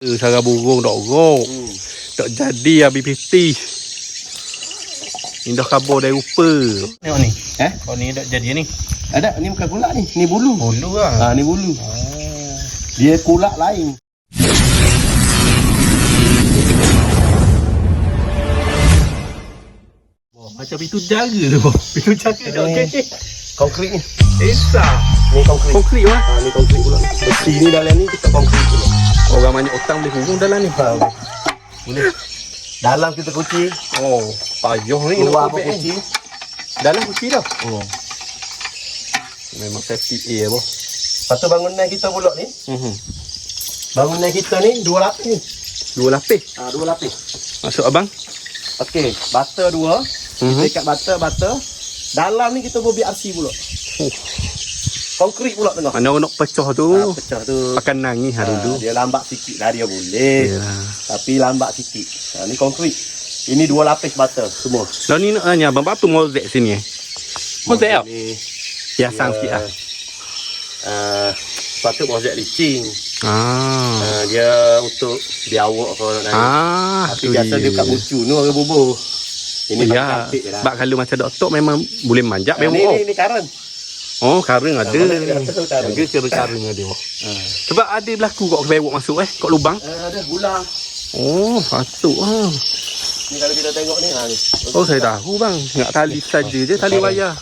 Sarang burung dok rok. Tak jadi habis piti. Indah kabur dari rupa. Tengok ni. Oh ni dak jadi ni. Ada, ni bukan kulak ni. Ni bulu. Bulu lah. Ni bulu. Dia kulak lain. Macam itu jaga tu. Itu jaga dak okey. Konkrit ni. Esah. Ni konkrit. Konkrit lah. Ni konkrit pula. Besi ni dalam ni kita konkrit pula. Orang banyak utang boleh hubung dalam ni. Boleh. Dalam kita kunci. Oh, payah ni. Keluar apa kunci. Dalam kunci dah. Oh. Memang safety A boh. Lepas tu bangunan kita pula ni. Bangunan kita ni 2 lapis ni. 2 lapis. 2 lapis. Masuk abang. Okey, bata 2. Kita ikat bata. Dalam ni kita buat BRC pula. Konkrit pula tengah. Mana orang nak pecah tu. Pecah tu. Akan nangis hari dulu. Dia lambat sikit lah dia boleh. Yalah. Tapi lambat sikit. Ni konkrit. Ini 2 lapis bata semua. Lalu ni nak tanya abang, apa mozek sini Mozek tak? Ni Hiasan sikit lah. sepatut mozek licin. Dia untuk biawak kalau nak naik. Tapi tu biasa dia kat bucu ni orang bubuh. Ini ya. cantik lah. Sebab kalau macam doktor memang boleh manjak Ni karen. Oh, karung ada. Karung. Dia kira karung ada. Sebab ada berlaku kok bewok masuk kat lubang. Ada bulang. Oh, patut ah. Ni kalau kita tengok ni ni. Oh, saya tahu bang. Ingat tali saja je, tali wayar.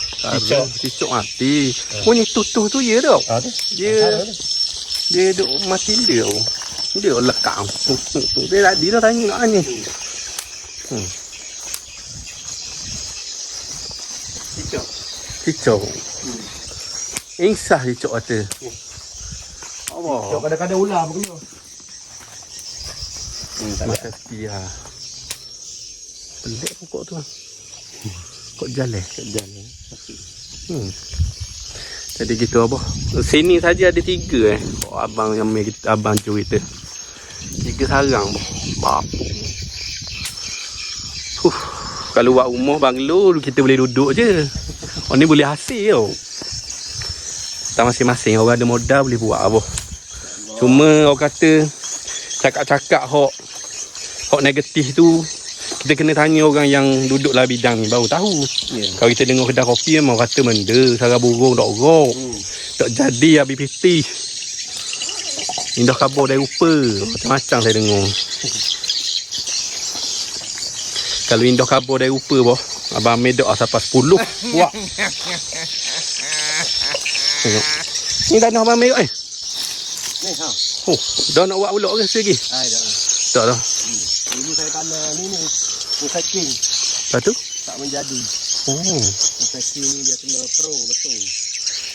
Cicok mati. Bunyi tutuh tu ya tau. Dia duk mati dia. Dia lekang. Dia tadi dah tanya nak ni. Cicok. Insah cicok kata. Cicok kadang-kadang ular pun kena. Masa setia. Pelik pokok tu. Kok jalan. Jadi gitu abah. Sini saja ada 3 Kok abang yang abang curi tu. 3 sarang bah. Kalau buat rumah banglo kita boleh duduk je. Oh ni boleh hasil tau. Tak masing-masing orang ada modal boleh buat abah. Cuma orang kata cakap-cakap hok negatif tu kita kena tanya orang yang duduk dalam bidang ni baru tahu. Kalau kita dengar kedai kopi memang kata benda sarang burung dok rok. Tak jadi habis piti. Indah kabur dari rupa. Macam-macam saya dengar. Kalau indah kabur dari rupa boh, abang medok sampai 10 buat. Tengok. Ni dah nak abang medok Ni Oh, dah nak buat ulok ke lagi? dah. Tak dah. Dulu saya tanah ni recycling. Lepas tu? Tak menjadi. Recycling ni dia kena pro betul.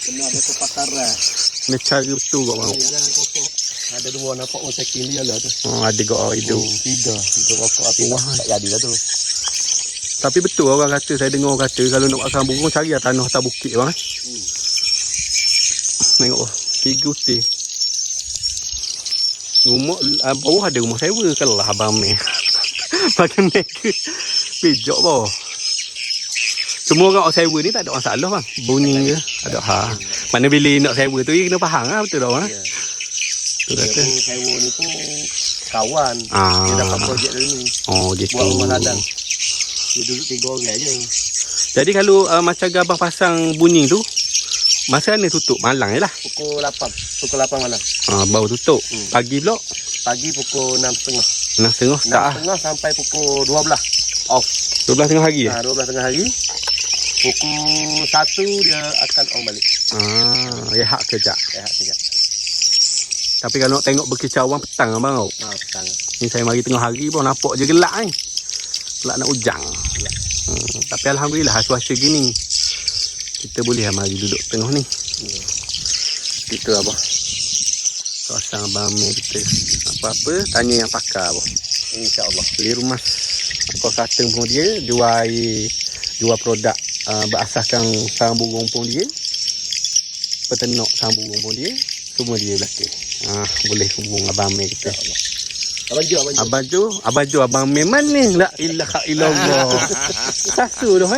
Kena ada kepakaran. Ni cara betul kau mau. Jangan kokok. Ada 2 nampak recycling dia lah tu. Ada kau hidup. 3 untuk kokok api lah. Tak jadilah tu. Tapi betul orang kata, saya dengar orang kata kalau nak buat sarang burung cari tanah atas bukit bang. Tengok 3 utir. Rumah bawah ada rumah sewa kalau lah abang meh. Pakai mereka pijak bawah. Semua orang sewa ni tak ada masalah bang. Bunyi je ada Mana bila nak sewa tu dia kena faham lah betul tak bang. Tu kata sewa ni pun kawan. Dia dapat projek dari ni. Gitu. Buat rumah ladang. Dia duduk 3 orang je. Jadi kalau macam abang pasang bunyi tu masa ni tutup malang je lah. Pukul 8 malam. Baru tutup. Pagi pula? Pagi pukul 6.30. 6.30 start 6.30 sampai pukul 12. Off. 12 tengah hari 12 tengah hari. Pukul 1 dia akan on balik. Rehat kejap. Sekejap. Tapi kalau nak tengok berkicauan petang abang tau. Petang. Ni saya mari tengah hari pun nampak je gelap ni. Gelap nak hujang. Tapi alhamdulillah cuaca gini. Kita boleh mari duduk tengah ni. Gitu abah. Pasang abang kita apa-apa tanya yang pakar abah. InsyaAllah. Beli rumah kau kateng pun dia jual produk berasaskan sarang burung pun dia. Peternak sarang burung pun dia. Semua dia belakang. Boleh hubung abang kita. Abang Jo abang mana la ilaha illallah. Sasu dah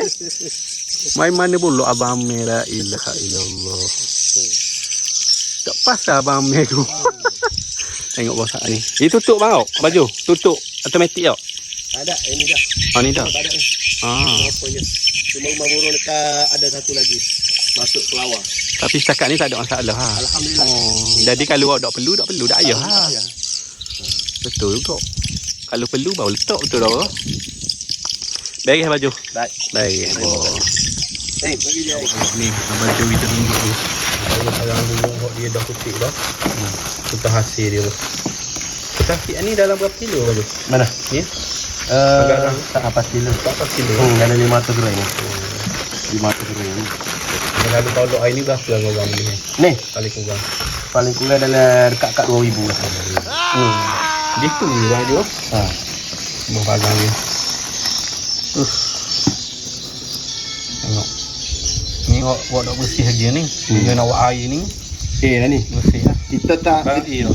Mai mana pula abang la ilaha illallah. Tak pasal abang tu. Tengok bawah saat ni. Ini tutup bang tau, baju. Tutup automatik tau. Ada, ini dah. Ni dah. Tak ada ni. Apa je. Cuma rumah burung dekat ada satu lagi. Masuk pelawar. Tapi setakat ni tak ada masalah ha. Alhamdulillah. Jadi kalau awak tak perlu, tak payah ha. Betul juga. Kalau perlu baru letak betul dah. Beres baju. Baik. Beres. Bagi dia. Ni baju kita tunjuk tu. Kalau sarang burung buat dia dah putih dah. Kita hasil dia tu. Kaki ni dalam berapa kilo baju? Mana? Ni? Tak apa kilo. Tak apa kilo. Ada 500 gram ni. 500 gram ni. Kalau tolok air ni berapa lah orang beli ni? Ni Paling kurang. paling kurang dalam dekat 2000 lah. Gitu je baju. Ha. Semua barang ni. Tengok. Ni awak nak bersih lagi ni. Dia nak buat air ni. Lah ni. Bersih lah.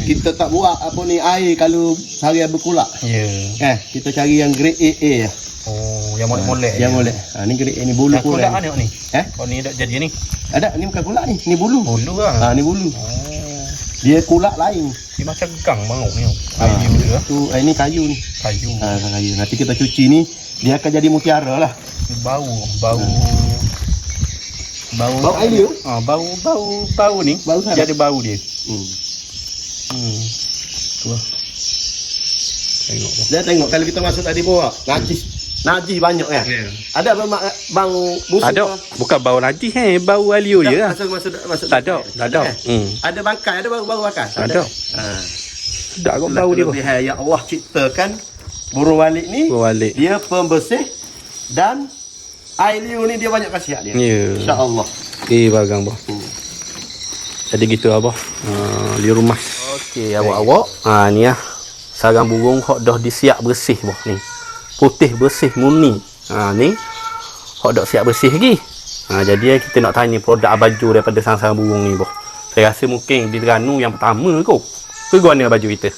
Kita tak buat apa ni air kalau harian berkulak. Ya. Kita cari yang grade AA lah. Oh, yang molek-molek. Yang molek. Ni grade A ni bulu Yang kulak kurang. ni ni. Eh? Oh ni dah jadi ni. Ada ni bukan kulak ni bulu. Bulu lah. Ni bulu. Oh. Dia kulak lain. Dia macam gang bangau ni. Air dia lah. Tu ni kayu ni. Kayu. Kayu. Nanti kita cuci ni dia akan jadi mutiara lah. Bau Bau air dia. Bau ni. Bau sana. Dia ada bau dia. Tu lah. Tengok. Dia tengok kalau kita masuk tadi bawah, najis banyak kan. Ada bang busuk. Ada. Bukan bau najis bau alio je lah. Masuk. Tak ada. Ada bangkai, ada bau bakar. Ada. Tak kau bau dia. Lebihan yang Allah ciptakan burung walik ni. Balik. Dia pembersih dan air liu ni dia banyak khasiat dia. Ya. Insya-Allah. Bagang bah. Jadi gitu abah. Liur rumah. Okey awak-awak. Ni lah. Sarang burung hok dah disiap bersih bah ni. Putih bersih murni. Ni hok dah siap bersih lagi. Jadi kita nak tanya produk baju daripada sarang-sarang burung ni bah. Saya rasa mungkin di Terengganu yang pertama kot. Ke mana baju kita?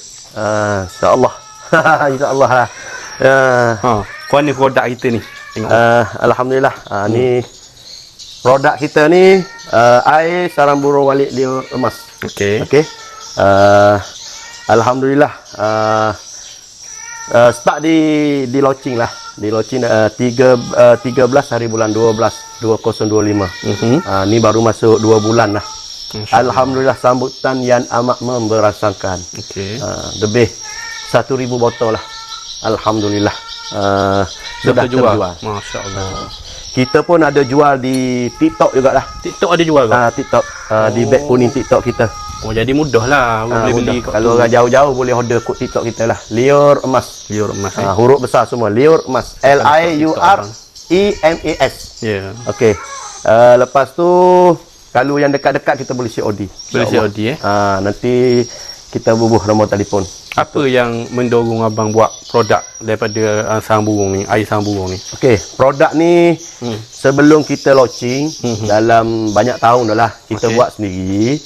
Insya-Allah. Insya-Allah lah. Kau ni produk kita ni. Tengok. Alhamdulillah. Ni produk kita ni air sarang burung walik liur emas. Okey. Alhamdulillah. Start di launching lah. Di launching 13 hari bulan 12 2025. Ni baru masuk 2 bulan lah. Alhamdulillah sambutan yang amat memberasakan. Lebih 1000 botol lah. Alhamdulillah. Sudah terjual. Masya-Allah. Kita pun ada jual di TikTok jugalah. TikTok ada jual ke? TikTok. Di beg kuning TikTok kita. Oh jadi mudah lah boleh beli. Kalau orang jauh-jauh boleh order kod TikTok kita lah. Liur emas. Liur emas. Huruf besar semua. Liur emas. LIUREMAS. Ya. Okey. Lepas tu kalau yang dekat-dekat kita boleh COD. Boleh COD nanti kita bubuh nombor telefon. Apa yang mendorong abang buat produk daripada sarang burung ni, air sarang burung ni? Okey, produk ni sebelum kita launching dalam banyak tahun dah lah kita buat sendiri.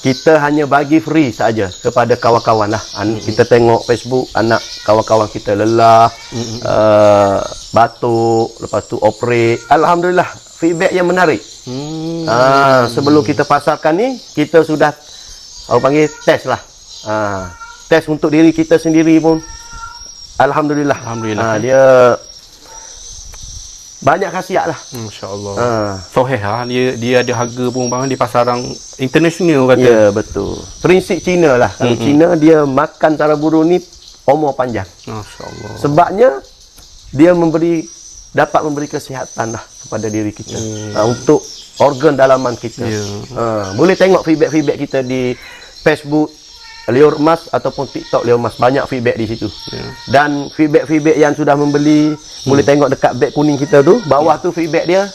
Kita hanya bagi free saja kepada kawan-kawan lah. Kita tengok Facebook anak kawan-kawan kita lelah, batuk, lepas tu operate. Alhamdulillah, feedback yang menarik. Sebelum kita pasarkan ni, kita sudah orang panggil test lah. Test untuk diri kita sendiri pun Alhamdulillah. Dia banyak khasiat lah. Masya-Allah. Soheh lah. Dia ada harga pun bang di pasaran international kata. Ya betul. Prinsip Cina lah. Kalau Cina dia makan sarang burung ni umur panjang. Masya-Allah. Sebabnya dia dapat memberi kesihatan lah kepada diri kita. Untuk organ dalaman kita. Boleh tengok feedback kita di Facebook Liur Emas ataupun TikTok Liur Emas, banyak feedback di situ. Dan feedback yang sudah membeli boleh tengok dekat beg kuning kita tu, bawah tu feedback dia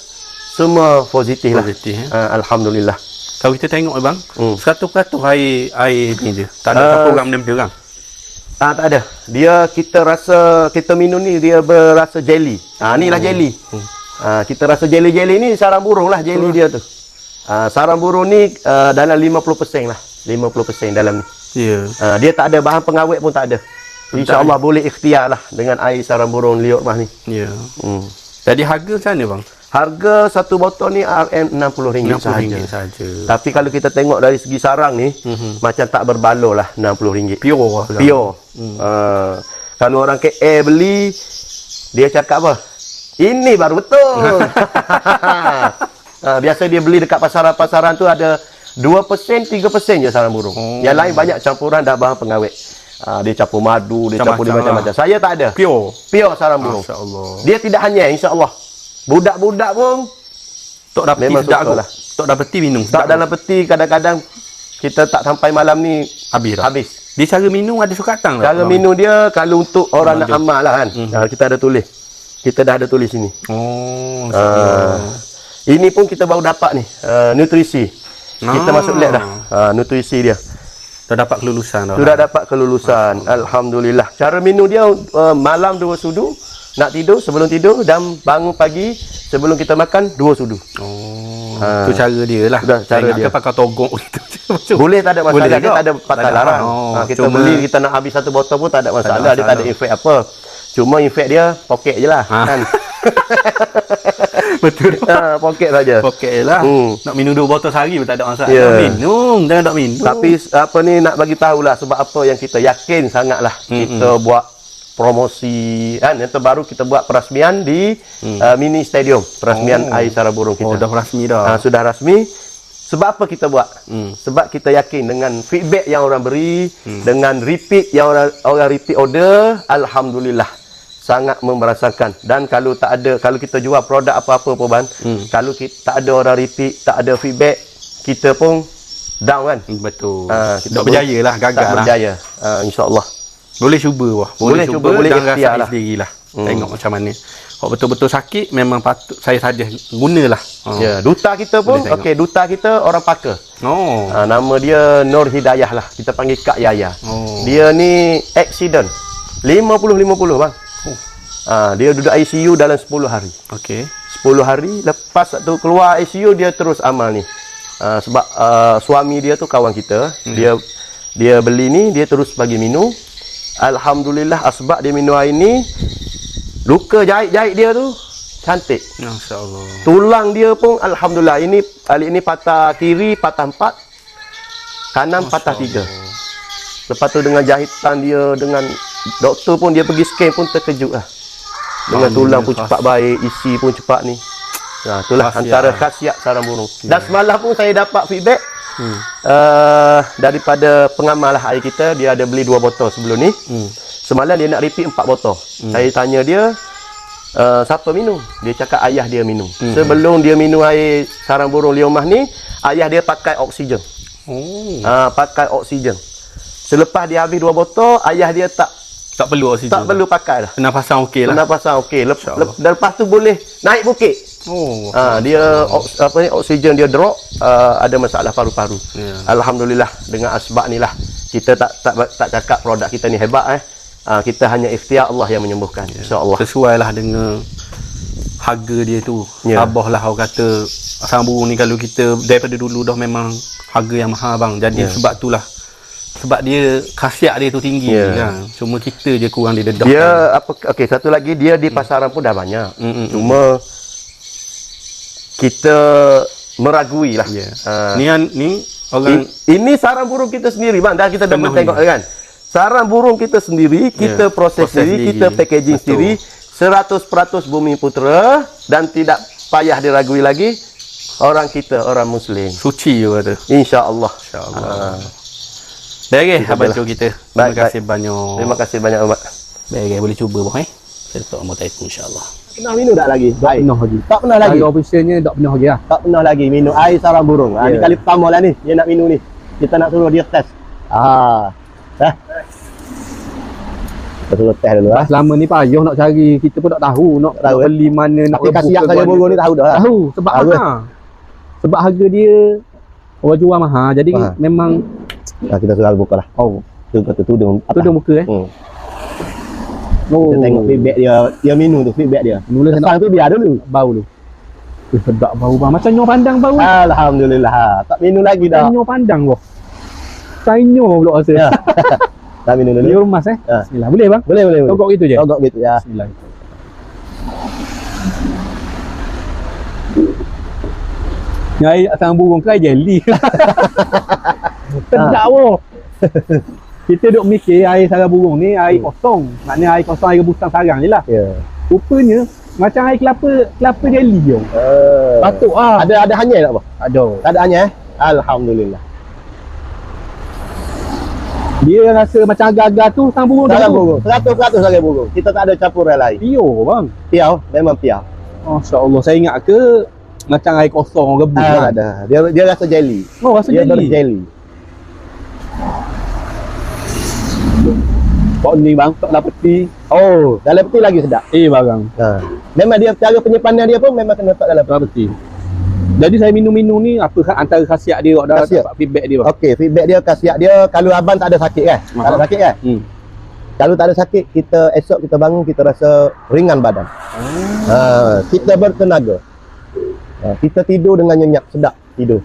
semua positif lah. Alhamdulillah. Kalau kita tengok bang, 100% air ni je. Tak ada campur benda orang. Tak ada. Kita minum ni dia berasa jelly. Inilah jelly. Kita rasa jelly ni sarang burung lah jelly dia tu. Sarang burung ni dalam 50% lah. 50% dalam ni. Dia tak ada bahan pengawet pun tak ada. InsyaAllah boleh ikhtiar lah dengan air sarang burung liur emas ni. Jadi harga macam mana bang? Harga satu botol ni RM60 sahaja. saja. Tapi kalau kita tengok dari segi sarang ni, macam tak berbaloi lah RM60. Pure. Pure. Kalau orang KL beli, dia cakap apa? Ini baru betul. Biasa dia beli dekat pasaran-pasaran tu ada 2%, 3% je sarang burung. Yang lain banyak campuran dah bahan pengawet. Dia campur madu, dia campur macam-macam. Saya tak ada. Pure. Pure sarang burung. Masya-Allah. Dia tidak hanya, insya-Allah. Budak-budak pun Tok dapeti memang sedap suka aku. lah. Tok dapeti minum. Tak dalam peti, kadang-kadang kita tak sampai malam ni habis. habis. Dia cara minum ada sukatan tak? Cara minum dia kalau untuk orang nak amal lah kan. Kita ada tulis. Kita dah ada tulis sini. Oh. Ini pun kita baru dapat ni, nutrisi. Kita masuk lab dah. Nutrisi dia. Dah dapat kelulusan dah. Sudah dapat kelulusan. Alhamdulillah. Cara minum dia malam 2 sudu, nak tidur sebelum tidur dan bangun pagi sebelum kita makan 2 sudu. Oh. Tu cara dia lah. Sudah cara dia. Pakai togok gitu. Boleh, tak ada masalah. Boleh Dia tak ada patah larang. Kita beli, kita nak habis satu botol pun tak ada masalah. Dia tak ada efek apa. Cuma efek dia poket je lah. Kan? Betul. Poket saja. Poket je lah. Nak minum 2 botol sehari pun tak ada masalah. Yeah. Minum, jangan tak minum. Tapi apa ni nak bagi tahulah sebab apa yang kita yakin sangatlah kita buat promosi kan, yang terbaru kita buat perasmian di mini stadium, perasmian air sarang burung kita. Dah rasmi dah. Sudah rasmi. Sebab apa kita buat? Sebab kita yakin dengan feedback yang orang beri, dengan repeat yang orang repeat order, alhamdulillah sangat memberasakan. Dan kalau tak ada, kalau kita jual produk apa-apa pun Ban, kalau kita tak ada orang repeat, tak ada feedback, kita pun down kan. Betul. Kita tak berjaya lah, gagal tak lah. berjaya. InsyaAllah. Boleh cuba wah. Boleh cuba, boleh dan ikhtiar rasa lah. sendirilah. Tengok macam mana. Kalau betul-betul sakit memang patut saya suggest gunalah. Ya, duta kita pun okey, duta kita orang Pakar. Oh. Nama dia Nur Hidayah lah. Kita panggil Kak Yaya. Dia ni accident 50-50 bang. Dia duduk ICU dalam 10 hari. Okey. 10 hari lepas tu keluar ICU dia terus amal ni. Sebab suami dia tu kawan kita. Dia beli ni, dia terus bagi minum. Alhamdulillah asbab dia minum air ni, luka jahit-jahit dia tu cantik. Masya-Allah. Tulang dia pun alhamdulillah, ini kali ini patah kiri patah 4, kanan patah 3. Lepas tu dengan jahitan dia, dengan doktor pun dia pergi scan pun terkejut lah. Dengan tulang pun cepat baik, isi pun cepat ni. Itulah antara khasiat sarang burung. Dan semalam pun saya dapat feedback daripada pengamal lah air kita. Dia ada beli 2 botol sebelum ni. Semalam dia nak repeat 4 botol. Saya tanya dia, siapa minum? Dia cakap ayah dia minum. Sebelum dia minum air sarang burung Liomah ni, ayah dia pakai oksigen. Pakai oksigen. Selepas dia habis 2 botol, ayah dia tak perlu oksigen. tak perlu pakai dah. Pernafasan okey lah. Pernafasan okey. Lepas tu boleh naik bukit. Dia oksigen dia drop, ada masalah paru-paru. Alhamdulillah dengan asbab ni lah. Kita tak cakap produk kita ni hebat kita hanya ikhtiar Allah yang menyembuhkan. Insya-Allah. Sesuai lah dengan harga dia tu. Abah lah orang kata sarang burung ni kalau kita daripada dulu dah memang harga yang mahal bang. Jadi sebab itulah. Sebab dia khasiat dia tu tinggi kan. Cuma kita je kurang didedah. Dia okey, satu lagi dia di pasaran pun dah banyak. Cuma kita meragui lah. Ni orang ini sarang burung kita sendiri bang. Dah kita dah tengok kan. Sarang burung kita sendiri, kita proses sendiri, kita packaging sendiri, 100% Bumi Putera dan tidak payah diragui lagi. Orang kita orang Muslim. Suci je kata. Insya-Allah. Insya-Allah. Baik, abang cu kita. Terima kasih banyak. Terima kasih banyak Mak. Baik, boleh cuba boh Saya letak nombor telefon insya-Allah. Pernah minum tak lagi? Tak pernah lagi. Tak pernah lagi. Kalau officialnya tak pernah lagi lah. Tak pernah lagi minum air sarang burung. Ini kali pertama lah ni dia nak minum ni. Kita nak suruh dia test. Kita suruh test dulu Selama ni payah nak cari, kita pun tak tahu nak beli mana, nak Tapi khasiat sarang burung ni tahu dah lah. Tahu sebab mahal. Sebab harga dia orang jual mahal. Jadi memang kita suruh buka lah. Tu kata tudung. Tudung buka Kita tengok feedback dia minum tu, feedback dia. Mula Kesan tu biar dulu. bau tu. Sedap bau bang. Macam nyor pandang bau. Alhamdulillah. Tak minum lagi dah. Nyor pandang bang. Saya nyor pula rasa. Tak minum dulu. Dia emas Bismillah. Boleh bang? Boleh. Togok gitu je. Togok gitu ya. Bismillah. Yang air sarang burung tu air jelly. Sedap boh. Kita duk mikir air sarang burung ni air kosong. Maknanya air kosong, air rebusan sarang je lah. Ya. Rupanya macam air kelapa jelly je. Patut ah. Ada hanyir tak, Abah? Ada. Tak ada hanyir? Alhamdulillah. Dia rasa macam agar-agar tu sarang burung Sarang tu. burung. 100% sarang burung. Kita tak ada campuran lain. Pure bang. Piau, memang piau. Masya-Allah. Saya ingat ke macam air kosong rebus kan? Ada. Dia rasa jelly. Oh, rasa Dia jelly. jelly. Kok ni bang, tak dapat peti. Oh, dalam peti lagi sedap. Barang. Ha. Memang dia cara penyimpanan dia pun memang kena letak dalam peti. Tak peti. Jadi saya minum-minum ni apa antara khasiat dia dah Khasiat? dapat feedback dia bang. Okey, feedback dia, khasiat dia kalau abang tak ada sakit kan? Tak ada sakit kan? Kalau tak ada sakit, esok kita bangun kita rasa ringan badan. Kita bertenaga. Kita tidur dengan nyenyak, sedap tidur.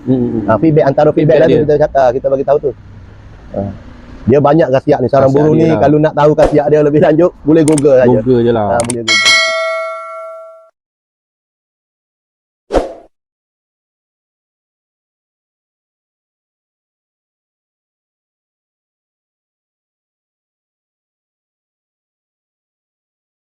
Feedback antara feedback Feedback tadi kita bagi tahu tu. Dia banyak khasiat ni sarang Khasiat burung dia ni. lah. Kalau nak tahu khasiat dia lebih lanjut, boleh Google saja. Google je lah. Boleh Google.